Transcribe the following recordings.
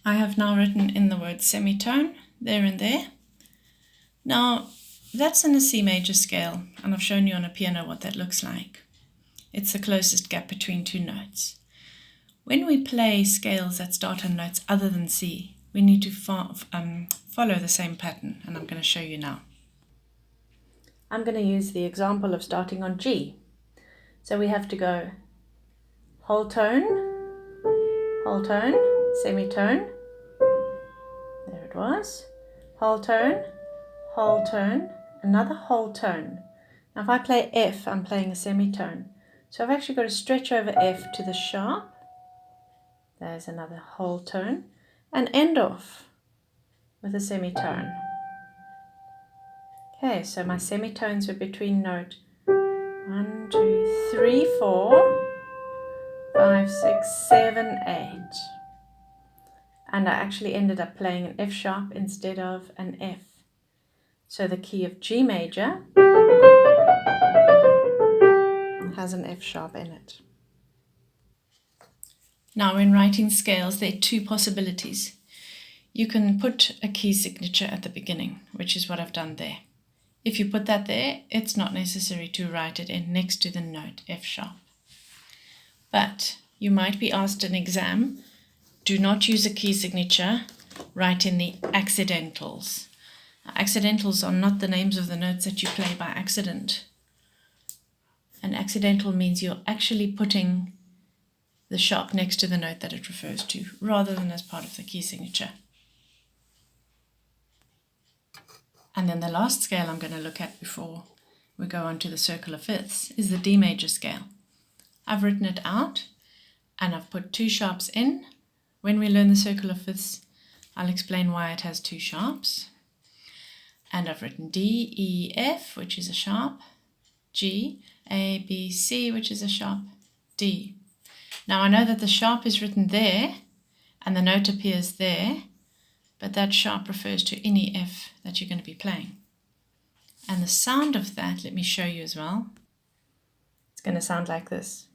I have now written in the word semitone there and there. Now, that's in a C major scale, and I've shown you on a piano what that looks like. It's the closest gap between two notes. When we play scales that start on notes other than C, we need to follow the same pattern, and I'm going to show you now. I'm going to use the example of starting on G. So we have to go whole tone, semitone, there it was, whole tone, another whole tone. Now if I play F, I'm playing a semitone. So I've actually got to stretch over F to the sharp, there's another whole tone, and end off with a semitone. Okay, so my semitones were between note 1, 2, 3, 4, 5, 6, 7, 8. And I actually ended up playing an F sharp instead of an F. So the key of G major has an F sharp in it. Now when writing scales, there are two possibilities. You can put a key signature at the beginning, which is what I've done there. If you put that there, it's not necessary to write it in next to the note F sharp. But you might be asked in exam, do not use a key signature, write in the accidentals. Accidentals are not the names of the notes that you play by accident. An accidental means you're actually putting the sharp next to the note that it refers to, rather than as part of the key signature. And then the last scale I'm going to look at before we go on to the circle of fifths is the D major scale. I've written it out and I've put two sharps in. When we learn the circle of fifths, I'll explain why it has two sharps. And I've written D, E, F, which is a sharp, G, A, B, C, which is a sharp, D. Now I know that the sharp is written there and the note appears there, but that sharp refers to any F that you're going to be playing. And the sound of that, let me show you as well. It's going to sound like this.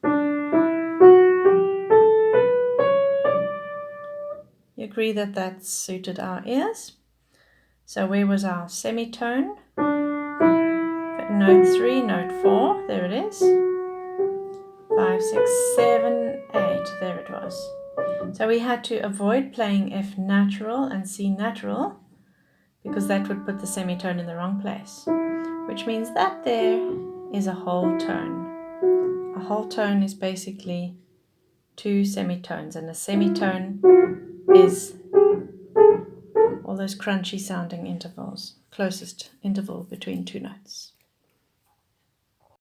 You agree that that's suited our ears? So where was our semitone? Note 3, note 4, there it is. 5, 6, 7, 8, there it was. So we had to avoid playing F natural and C natural because that would put the semitone in the wrong place, which means that there is a whole tone. A whole tone is basically two semitones, and a semitone is all those crunchy sounding intervals, closest interval between two notes.